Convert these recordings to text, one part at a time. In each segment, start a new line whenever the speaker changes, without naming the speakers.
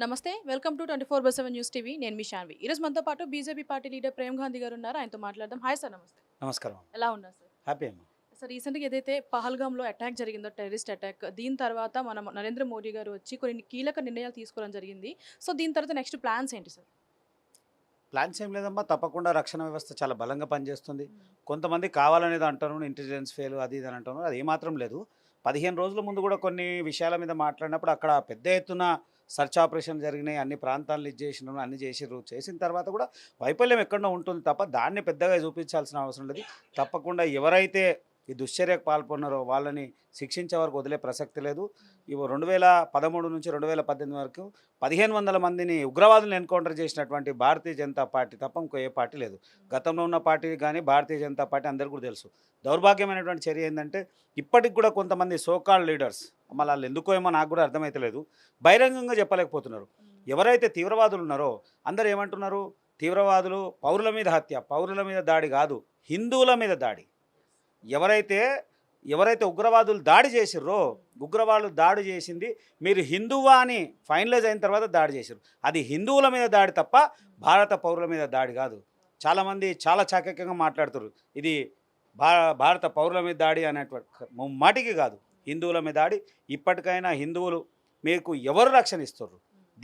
నమస్తే welcome to 24/7 news TV నేను మీ శాన్వి ఈరోజు మనతో పాటు BJP party leader Prem Gandhi గారు ఉన్నారు ఆయనతో మాట్లాడదాం హాయ్ సార్ నమస్తే
నమస్కారం.
ఎలా ఉన్నారు సార్
హ్యాపీ అమ్మా.
సార్ రీసెంట్గా ఏదైతే పహల్గామ్లో అటాక్ జరిగిందో టెర్రరిస్ట్ అటాక్ దీని తర్వాత మనం నరేంద్ర మోడీ గారు వచ్చి కొన్ని కీలక నిర్ణయాలు తీసుకోవడం జరిగింది సో దీని తర్వాత నెక్స్ట్ ప్లాన్స్ ఏంటి సార్
ప్లాన్స్ ఏం లేదమ్మా, తప్పకుండా రక్షణ వ్యవస్థ చాలా బలంగా పనిచేస్తుంది. కొంతమంది కావాలనేది అంటారు, ఇంటెలిజెన్స్ ఫెయిల్ అది ఇది అని అంటారు, అది ఏమాత్రం లేదు. 15 రోజుల ముందు కూడా కొన్ని విషయాల మీద మాట్లాడినప్పుడు అక్కడ పెద్ద ఎత్తున సర్చ్ ఆపరేషన్ జరిగినాయి, అన్ని ప్రాంతాలను ఇది చేసినారు, అన్ని చేసిర్రు. చేసిన తర్వాత కూడా వైఫల్యం ఎక్కడో ఉంటుంది తప్ప దాన్ని పెద్దగా చూపించాల్సిన అవసరం లేదు. తప్పకుండా ఎవరైతే ఈ దుశ్చర్యకు పాల్పొన్నారో వాళ్ళని శిక్షించే వరకు వదిలే ప్రసక్తి లేదు. ఇవి 2013 నుంచి 2018 వరకు 1500 మందిని ఉగ్రవాదులను ఎన్కౌంటర్ చేసినటువంటి భారతీయ జనతా పార్టీ తప్ప ఇంకో ఏ పార్టీ లేదు. గతంలో ఉన్న పార్టీ కానీ భారతీయ జనతా పార్టీ అందరికీ కూడా తెలుసు. దౌర్భాగ్యమైనటువంటి చర్య ఏంటంటే ఇప్పటికి కూడా కొంతమంది సోకాల్ లీడర్స్, మళ్ళీ వాళ్ళు ఎందుకో ఏమో నాకు కూడా అర్థమైతలేదు, బహిరంగంగా చెప్పలేకపోతున్నారు. ఎవరైతే తీవ్రవాదులు ఉన్నారో అందరు ఏమంటున్నారు, తీవ్రవాదులు పౌరుల మీద హత్య, పౌరుల మీద దాడి కాదు, హిందువుల మీద దాడి. ఎవరైతే ఉగ్రవాదులు దాడి చేసిర్రో, ఉగ్రవాదులు దాడి చేసింది మీరు హిందువా అని ఫైనలైజ్ అయిన తర్వాత దాడి చేశారు. అది హిందువుల మీద దాడి తప్ప భారత పౌరుల మీద దాడి కాదు. చాలామంది చాలా చాకక్యంగా మాట్లాడుతారు, ఇది భారత పౌరుల మీద దాడి అనేటువంటి మాటికి కాదు, హిందువుల మీద దాడి. ఇప్పటికైనా హిందువులు మీకు ఎవరు రక్షణ ఇస్తారు?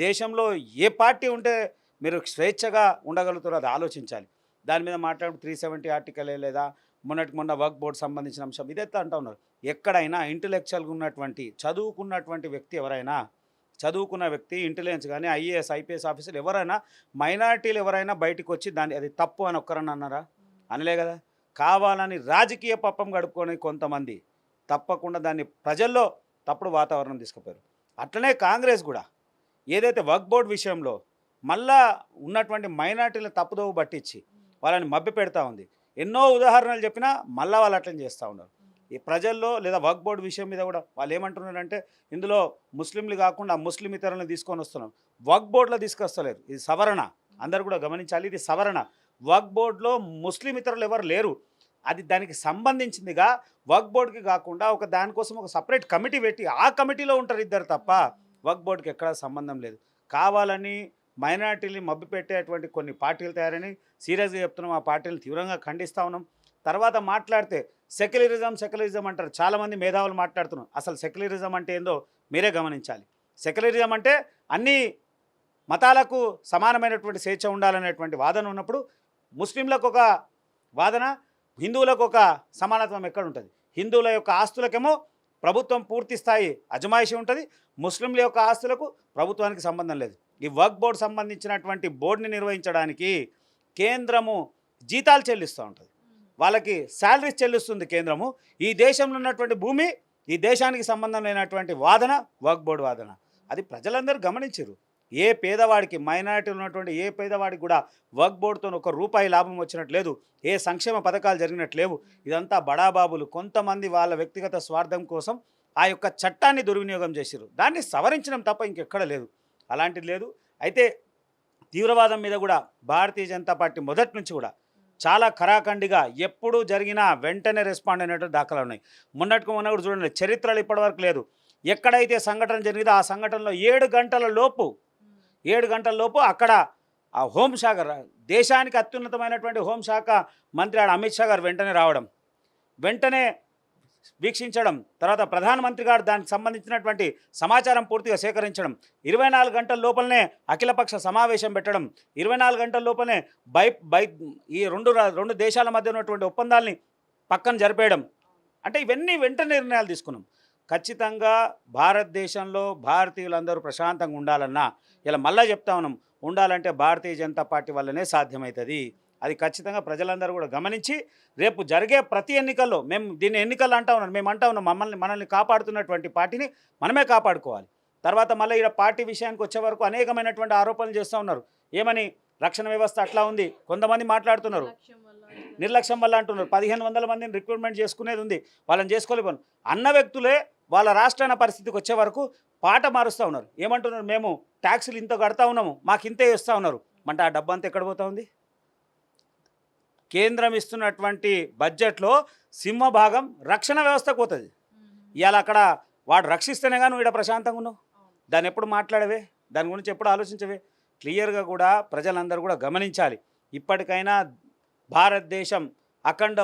దేశంలో ఏ పార్టీ ఉంటే మీరు స్వేచ్ఛగా ఉండగలుగుతారో అది ఆలోచించాలి. దాని మీద మాట్లాడు 370 ఆర్టికలే లేదా మొన్న వర్క్ బోర్డు సంబంధించిన అంశం ఇదైతే అంటూ ఉన్నారు. ఎక్కడైనా ఇంటలెక్చువల్గా ఉన్నటువంటి చదువుకున్నటువంటి వ్యక్తి ఎవరైనా, చదువుకున్న వ్యక్తి ఇంటెలిజెన్స్ కానీ ఐఏఎస్ ఐపీఎస్ ఆఫీసర్లు ఎవరైనా మైనారిటీలు ఎవరైనా బయటకు వచ్చి అది తప్పు అని ఒక్కరని అన్నారా? అనలే కదా. కావాలని రాజకీయ పప్పం గడుపుకొని కొంతమంది తప్పకుండా దాన్ని ప్రజల్లో తప్పుడు వాతావరణం తీసుకుపోయారు. అట్లనే కాంగ్రెస్ కూడా ఏదైతే వర్క్ బోర్డు విషయంలో మళ్ళా ఉన్నటువంటి మైనారిటీలను తప్పుదోవ పట్టించి వాళ్ళని మభ్య పెడతా ఉంది. ఎన్నో ఉదాహరణలు చెప్పినా మళ్ళీ వాళ్ళు అట్లని చేస్తూ ఉన్నారు. ఈ ప్రజల్లో లేదా వర్క్ బోర్డు విషయం మీద కూడా వాళ్ళు ఏమంటున్నారంటే ఇందులో ముస్లింలు కాకుండా ముస్లిం ఇతరులను తీసుకొని వస్తున్నాం, వర్క్ బోర్డులో తీసుకొస్తలేరు. ఇది సవరణ, అందరూ కూడా గమనించాలి, ఇది సవరణ. వర్క్ బోర్డులో ముస్లిం ఇతరులు ఎవరు లేరు. అది దానికి సంబంధించిందిగా వర్క్ బోర్డుకి కాకుండా ఒక దానికోసం ఒక సపరేట్ కమిటీ పెట్టి ఆ కమిటీలో ఉంటారు ఇద్దరు తప్ప వర్క్ బోర్డుకి ఎక్కడా సంబంధం లేదు. కావాలని మైనారిటీని మభ్యపెట్టేటువంటి కొన్ని పార్టీలు తయారని సీరియస్గా చెప్తున్నాం. ఆ పార్టీలను తీవ్రంగా ఖండిస్తూ ఉన్నాం. తర్వాత మాట్లాడితే సెక్యులరిజం అంటారు, చాలామంది మేధావులు మాట్లాడుతున్నారు. అసలు సెక్యులరిజం అంటే ఏందో మీరే గమనించాలి. సెక్యులరిజం అంటే అన్ని మతాలకు సమానమైనటువంటి స్వేచ్ఛ ఉండాలనేటువంటి వాదన ఉన్నప్పుడు ముస్లింలకు ఒక వాదన, హిందువులకు ఒక సమానత్వం ఎక్కడ ఉంటుంది? హిందువుల యొక్క ఆస్తులకేమో ప్రభుత్వం పూర్తి స్థాయి అజమాయిషి ఉంటుంది, ముస్లింల యొక్క ఆస్తులకు ప్రభుత్వానికి సంబంధం లేదు. ఈ వర్క్ బోర్డు సంబంధించినటువంటి బోర్డుని నిర్వహించడానికి కేంద్రము జీతాలు చెల్లిస్తూ ఉంటుంది, వాళ్ళకి శాలరీస్ చెల్లిస్తుంది కేంద్రము. ఈ దేశంలో ఉన్నటువంటి భూమి ఈ దేశానికి సంబంధం లేనటువంటి వాదన వర్క్ బోర్డు వాదన. అది ప్రజలందరూ గమనించారు. ఏ పేదవాడికి, మైనారిటీలు ఉన్నటువంటి ఏ పేదవాడికి కూడా వర్క్ బోర్డుతో ₹1 లాభం వచ్చినట్టు లేదు, ఏ సంక్షేమ పథకాలు జరిగినట్టు లేవు. ఇదంతా బడాబాబులు కొంతమంది వాళ్ళ వ్యక్తిగత స్వార్థం కోసం ఆ యొక్క చట్టాన్ని దుర్వినియోగం చేశారు. దాన్ని సవరించడం తప్ప ఇంకెక్కడ లేదు, అలాంటిది లేదు. అయితే తీవ్రవాదం మీద కూడా భారతీయ జనతా పార్టీ మొదటి నుంచి కూడా చాలా ఖరాఖండిగా ఎప్పుడు జరిగినా వెంటనే రెస్పాండ్ అయినట్టు దాఖలు ఉన్నాయి. మొన్న కూడా చూడండి, చరిత్రలు ఇప్పటివరకు లేదు. ఎక్కడైతే సంఘటన జరిగిందో ఆ సంఘటనలో 7 గంటల లోపు అక్కడ ఆ హోంశాఖ, దేశానికి అత్యున్నతమైనటువంటి హోంశాఖ మంత్రి అమిత్ షా గారు వెంటనే రావడం, వెంటనే వీక్షించడం, తర్వాత ప్రధానమంత్రి గారు దానికి సంబంధించినటువంటి సమాచారం పూర్తిగా సేకరించడం, 24 గంటల లోపలనే అఖిలపక్ష సమావేశం పెట్టడం, 24 గంటల లోపలనే ఈ రెండు దేశాల మధ్య ఉన్నటువంటి ఒప్పందాలని పక్కన జరిపేయడం, అంటే ఇవన్నీ వెంటనే నిర్ణయాలు తీసుకున్నాం. ఖచ్చితంగా భారతదేశంలో భారతీయులందరూ ప్రశాంతంగా ఉండాలన్నా, ఇలా మళ్ళీ చెప్తా ఉన్నాం, ఉండాలంటే భారతీయ జనతా పార్టీ వల్లనే సాధ్యమవుతుంది. అది ఖచ్చితంగా ప్రజలందరూ కూడా గమనించి రేపు జరిగే ప్రతి ఎన్నికల్లో, మేము దీన్ని ఎన్నికలు అంటా ఉన్నాం, మేము అంటా ఉన్నాం, మనల్ని కాపాడుతున్నటువంటి పార్టీని మనమే కాపాడుకోవాలి. తర్వాత మళ్ళీ ఇక్కడ పార్టీ విషయానికి వచ్చే వరకు అనేకమైనటువంటి ఆరోపణలు చేస్తూ ఉన్నారు. ఏమని, రక్షణ వ్యవస్థ అట్లా ఉంది, కొంతమంది మాట్లాడుతున్నారు నిర్లక్ష్యం వల్ల అంటున్నారు. 1500 మందిని రిక్రూట్మెంట్ చేసుకునేది ఉంది, వాళ్ళని చేసుకోలేకపోను అన్న వ్యక్తులే వాళ్ళ రాష్ట్రాల పరిస్థితికి వచ్చే వరకు పాట మారుస్తూ ఉన్నారు. ఏమంటున్నారు, మేము ట్యాక్సులు ఇంత కడతా ఉన్నాము, మాకు ఇంతే ఇస్తూ ఉన్నారు. అంటే ఆ డబ్బు అంతా ఎక్కడ పోతా ఉంది? కేంద్రం ఇస్తున్నటువంటి బడ్జెట్లో సింహభాగం రక్షణ వ్యవస్థకు పోతుంది. ఇవాళ అక్కడ వాడు రక్షిస్తేనే కానీ నువ్వు ఇక్కడ ప్రశాంతంగా ఉన్నావు, దాన్ని ఎప్పుడు మాట్లాడవే? దాని గురించి ఎప్పుడు ఆలోచించవే. క్లియర్గా కూడా ప్రజలందరూ కూడా గమనించాలి. ఇప్పటికైనా భారతదేశం అఖండ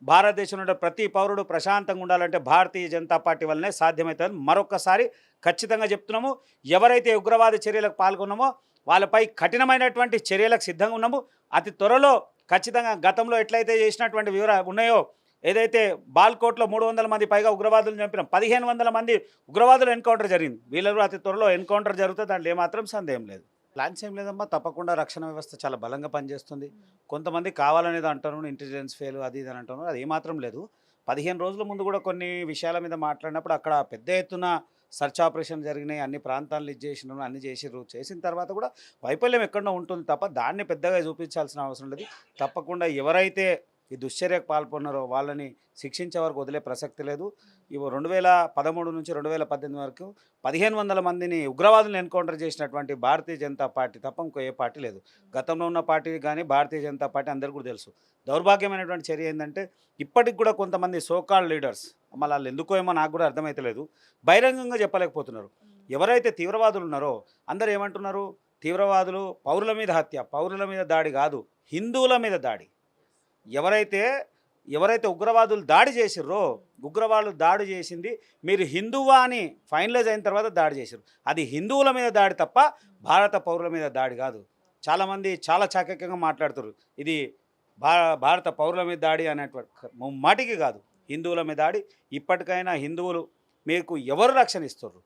భారతదేశంలో ఉండే ప్రతి పౌరుడు ప్రశాంతంగా ఉండాలంటే భారతీయ జనతా పార్టీ వల్లనే సాధ్యమవుతుంది. మరొక్కసారి ఖచ్చితంగా చెప్తున్నాము. ఎవరైతే ఉగ్రవాద చర్యలకు పాల్గొన్నామో వాళ్ళపై కఠినమైనటువంటి చర్యలకు సిద్ధంగా ఉన్నాము. అతి త్వరలో ఖచ్చితంగా గతంలో ఎట్లయితే చేసినటువంటి వివరాలు ఉన్నాయో, ఏదైతే బాల్కోట్లో 300 మంది పైగా ఉగ్రవాదులను చంపిన 1500 మంది ఉగ్రవాదులు ఎన్కౌంటర్ జరిగింది. వీళ్ళలో అతి త్వరలో ఎన్కౌంటర్ జరుగుతుంది. దాంట్లో ఏమాత్రం సందేహం లేదు. ప్లాన్స్ ఏం లేదమ్మా. తప్పకుండా రక్షణ వ్యవస్థ చాలా బలంగా పనిచేస్తుంది. కొంతమంది కావాలనేది అంటారు, ఇంటెలిజెన్స్ ఫెయిల్ అది ఇది అని అంటారు. అది ఏమాత్రం లేదు. 15 రోజుల ముందు కూడా కొన్ని విషయాల మీద మాట్లాడినప్పుడు అక్కడ పెద్ద ఎత్తున సర్చ్ ఆపరేషన్ జరిగినాయి. అన్ని ప్రాంతాలను చేసినారు, అన్ని చేసిర్రు. చేసిన తర్వాత కూడా వైఫల్యం ఎక్కడో ఉంటుంది తప్ప దాన్ని పెద్దగా చూపించాల్సిన అవసరం లేదు. తప్పకుండా ఎవరైతే ఈ దుశ్చర్యకు పాల్పొన్నారో వాళ్ళని శిక్షించే వరకు వదిలే ప్రసక్తి లేదు. ఇవి 2013 నుంచి 2018 వరకు 1500 మందిని ఉగ్రవాదులను ఎన్కౌంటర్ చేసినటువంటి భారతీయ జనతా పార్టీ తప్ప ఇంకో ఏ పార్టీ లేదు. గతంలో ఉన్న పార్టీ కానీ భారతీయ జనతా పార్టీ అందరికీ కూడా తెలుసు. దౌర్భాగ్యమైనటువంటి చర్య ఏంటంటే ఇప్పటికి కూడా కొంతమంది సోకాల్ లీడర్స్, మళ్ళీ వాళ్ళు ఎందుకో ఏమో నాకు కూడా అర్థమైతలేదు, బహిరంగంగా చెప్పలేకపోతున్నారు. ఎవరైతే తీవ్రవాదులు ఉన్నారో అందరూ ఏమంటున్నారు, తీవ్రవాదులు పౌరుల మీద హత్య, పౌరుల మీద దాడి కాదు, హిందువుల మీద దాడి. ఎవరైతే ఉగ్రవాదులు దాడి చేసిర్రో, ఉగ్రవాదులు దాడి చేసింది మీరు హిందువా అని ఫైనలైజ్ అయిన తర్వాత దాడి చేసిర్రు. అది హిందువుల మీద దాడి తప్ప భారత పౌరుల మీద దాడి కాదు. చాలామంది చాలా చాకక్యంగా మాట్లాడుతారు, ఇది భారత పౌరుల మీద దాడి అనేటువంటి మాటికి కాదు, హిందువుల మీద దాడి. ఇప్పటికైనా హిందువులు మీకు ఎవరు రక్షణ ఇస్తారు?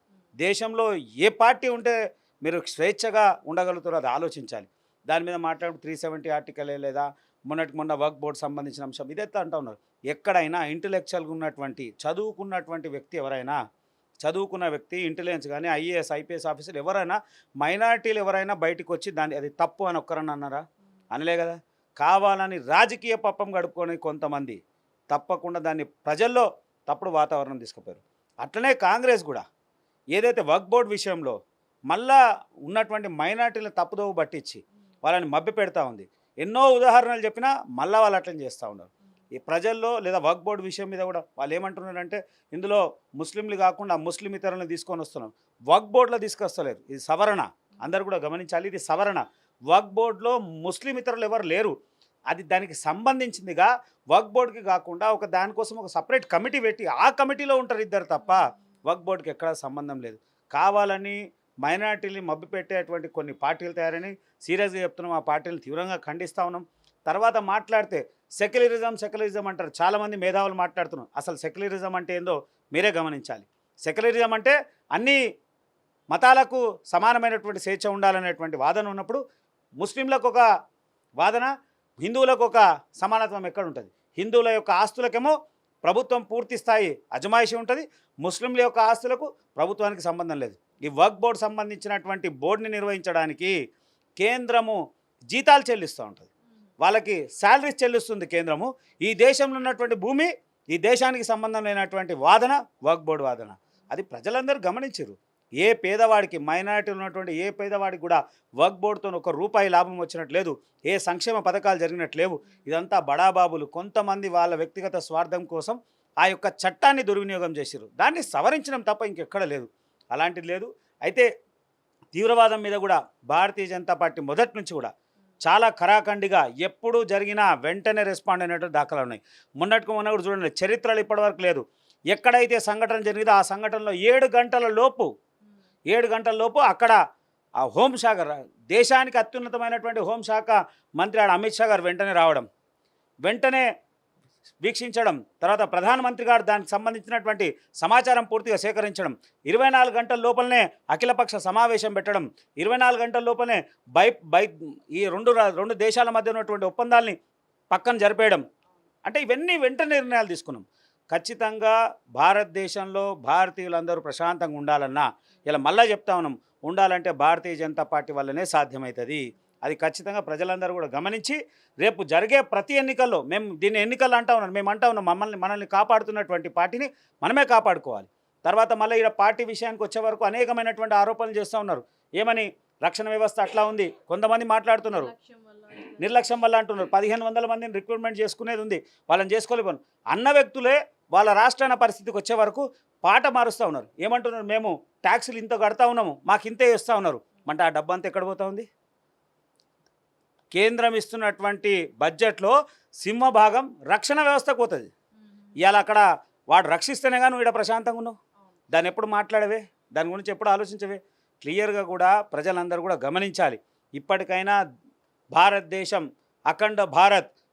దేశంలో ఏ పార్టీ ఉంటే మీరు స్వేచ్ఛగా ఉండగలుగుతారో అది ఆలోచించాలి. దాని మీద మాట్లాడు 370 ఆర్టికలే లేదా మొన్న వర్క్ బోర్డు సంబంధించిన అంశం ఇదైతే అంటూ ఉన్నారు. ఎక్కడైనా ఇంటలెక్చువల్గా ఉన్నటువంటి చదువుకున్నటువంటి వ్యక్తి ఎవరైనా, చదువుకున్న వ్యక్తి ఇంటెలిజెన్స్ కానీ ఐఏఎస్ ఐపీఎస్ ఆఫీసర్ ఎవరైనా మైనారిటీలు ఎవరైనా బయటకు వచ్చి దాన్ని అది తప్పు అని ఒక్కరన్నా అన్నారా? అనలే కదా. కావాలని రాజకీయ పప్పం గడుపుకొని కొంతమంది తప్పకుండా దాన్ని ప్రజల్లో తప్పుడు వాతావరణం తీసుకుపోయారు. అట్లనే కాంగ్రెస్ కూడా ఏదైతే వర్క్ బోర్డు విషయంలో మళ్ళా ఉన్నటువంటి మైనారిటీలను తప్పుదోవ పట్టించి వాళ్ళని మభ్య పెడతా ఉంది. ఎన్నో ఉదాహరణలు చెప్పినా మళ్ళీ వాళ్ళు అట్లని చేస్తూ ఉన్నారు. ఈ ప్రజల్లో లేదా వర్క్ బోర్డు విషయం మీద కూడా వాళ్ళు ఏమంటున్నారంటే ఇందులో ముస్లింలు కాకుండా ముస్లిం ఇతరులను తీసుకొని వస్తున్నారు. వర్క్ బోర్డులో తీసుకొస్తలేరు. ఇది సవరణ, అందరు కూడా గమనించాలి. ఇది సవరణ. వర్క్ బోర్డులో ముస్లిం ఇతరులు ఎవరు లేరు. అది దానికి సంబంధించిందిగా వర్క్ బోర్డుకి కాకుండా దానికోసం ఒక సపరేట్ కమిటీ పెట్టి ఆ కమిటీలో ఉంటారు ఇద్దరు తప్ప వర్క్ బోర్డుకి ఎక్కడా సంబంధం లేదు. కావాలని మైనారిటీని మభ్య పెట్టేటువంటి కొన్ని పార్టీలు తయారని సీరియస్గా చెప్తున్నాం. ఆ పార్టీలను తీవ్రంగా ఖండిస్తూ ఉన్నాం. తర్వాత మాట్లాడితే సెక్యులరిజం అంటారు. చాలామంది మేధావులు మాట్లాడుతున్నారు. అసలు సెక్యులరిజం అంటే ఏందో మీరే గమనించాలి. సెక్యులరిజం అంటే అన్ని మతాలకు సమానమైనటువంటి స్వేచ్ఛ ఉండాలనేటువంటి వాదన ఉన్నప్పుడు ముస్లింలకు ఒక వాదన, హిందువులకు ఒక సమానత్వం ఎక్కడ ఉంటుంది? హిందువుల యొక్క ఆస్తులకేమో ప్రభుత్వం పూర్తి స్థాయి అజమాయిషి ఉంటుంది, ముస్లింల యొక్క ఆస్తులకు ప్రభుత్వానికి సంబంధం లేదు. ఈ వర్క్ బోర్డు సంబంధించినటువంటి బోర్డుని నిర్వహించడానికి కేంద్రము జీతాలు చెల్లిస్తూ ఉంటుంది, వాళ్ళకి శాలరీస్ చెల్లిస్తుంది కేంద్రము. ఈ దేశంలో ఉన్నటువంటి భూమి ఈ దేశానికి సంబంధం లేనటువంటి వాదన వర్క్ బోర్డు వాదన. అది ప్రజలందరూ గమనించారు. ఏ పేదవాడికి, మైనారిటీలు ఉన్నటువంటి ఏ పేదవాడికి కూడా వర్క్ బోర్డుతో ₹1 లాభం వచ్చినట్టు లేదు, ఏ సంక్షేమ పథకాలు జరిగినట్టు లేవు. ఇదంతా బడాబాబులు కొంతమంది వాళ్ళ వ్యక్తిగత స్వార్థం కోసం ఆ యొక్క చట్టాన్ని దుర్వినియోగం చేశారు. దాన్ని సవరించడం తప్ప ఇంకెక్కడ లేదు. అలాంటిది లేదు. అయితే తీవ్రవాదం మీద కూడా భారతీయ జనతా పార్టీ మొదటి నుంచి కూడా చాలా ఖరాఖండిగా ఎప్పుడు జరిగినా వెంటనే రెస్పాండ్ అయినట్టు దాఖలు ఉన్నాయి. మొన్న కూడా చూడండి, చరిత్రలు ఇప్పటివరకు లేదు. ఎక్కడైతే సంఘటన జరిగిందో ఆ సంఘటనలో 7 గంటల లోపు అక్కడ ఆ హోంశాఖ, దేశానికి అత్యున్నతమైనటువంటి హోంశాఖ మంత్రి అమిత్ షా గారు వెంటనే రావడం, వెంటనే వీక్షించడం, తర్వాత ప్రధానమంత్రి గారు దానికి సంబంధించినటువంటి సమాచారం పూర్తిగా సేకరించడం, 24 గంటల లోపలనే అఖిలపక్ష సమావేశం పెట్టడం, 24 గంటల లోపలనే ఈ రెండు దేశాల మధ్య ఉన్నటువంటి ఒప్పందాలని పక్కన జరిపేయడం. అంటే ఇవన్నీ వెంటనే నిర్ణయాలు తీసుకున్నాం. ఖచ్చితంగా భారతదేశంలో భారతీయులందరూ ప్రశాంతంగా ఉండాలన్నా, ఇలా మళ్ళీ చెప్తా ఉన్నాం, ఉండాలంటే భారతీయ జనతా పార్టీ వల్లనే సాధ్యమవుతుంది. అది ఖచ్చితంగా ప్రజలందరూ కూడా గమనించి రేపు జరిగే ప్రతి ఎన్నికల్లో, మేము దీన్ని ఎన్నికలు అంటా ఉన్నాం, మేము అంటా ఉన్నాం, మనల్ని కాపాడుతున్నటువంటి పార్టీని మనమే కాపాడుకోవాలి. తర్వాత మళ్ళీ ఇక్కడ పార్టీ విషయానికి వచ్చే వరకు అనేకమైనటువంటి ఆరోపణలు చేస్తూ ఉన్నారు. ఏమని, రక్షణ వ్యవస్థ అట్లా ఉంది, కొంతమంది మాట్లాడుతున్నారు నిర్లక్ష్యం వల్ల అంటున్నారు. 1500 మందిని రిక్రూట్మెంట్ చేసుకునేది ఉంది, వాళ్ళని చేసుకోలేకపోను అన్న వ్యక్తులే వాళ్ళ రాష్ట్రాల పరిస్థితికి వచ్చే వరకు పాట మారుస్తూ ఉన్నారు. ఏమంటున్నారు, మేము ట్యాక్సులు ఇంత కడతా ఉన్నాము, మాకు ఇంతే ఇస్తూ ఉన్నారు. అంటే ఆ డబ్బు అంతా ఎక్కడ పోతా ఉంది? కేంద్రం ఇస్తున్నటువంటి బడ్జెట్లో సింహభాగం రక్షణ వ్యవస్థకు పోతుంది. ఇవాళ అక్కడ వాడు రక్షిస్తేనే కానీ నువ్వు ఇక్కడ ప్రశాంతంగా ఉన్నావు. దాన్ని ఎప్పుడు మాట్లాడవే, దాని గురించి ఎప్పుడు ఆలోచించవే. క్లియర్గా కూడా ప్రజలందరూ కూడా గమనించాలి. ఇప్పటికైనా భారతదేశం అఖండ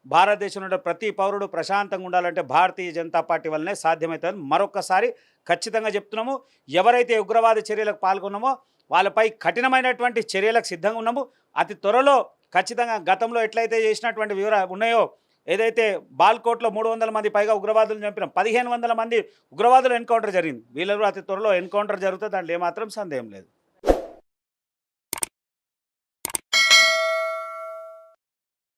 భారతదేశంలో ప్రతి పౌరుడు ప్రశాంతంగా ఉండాలంటే భారతీయ జనతా పార్టీ వల్లనే సాధ్యమవుతుందని మరొకసారి ఖచ్చితంగా చెప్తున్నాము. ఎవరైతే ఉగ్రవాద చర్యలకు పాల్గొన్నామో వాళ్ళపై కఠినమైనటువంటి చర్యలకు సిద్ధంగా ఉన్నాము. అతి త్వరలో ఖచ్చితంగా గతంలో ఎట్లయితే చేసినటువంటి వివరాలు ఉన్నాయో, ఏదైతే బాల్కోట్లో 300 మంది పైగా ఉగ్రవాదులను చంపినాం, 1500 మంది ఉగ్రవాదులు ఎన్కౌంటర్ జరిగింది. వీళ్ళలో అతి త్వరలో ఎన్కౌంటర్ జరుగుతుంది, దాంట్లో ఏమాత్రం సందేహం లేదు.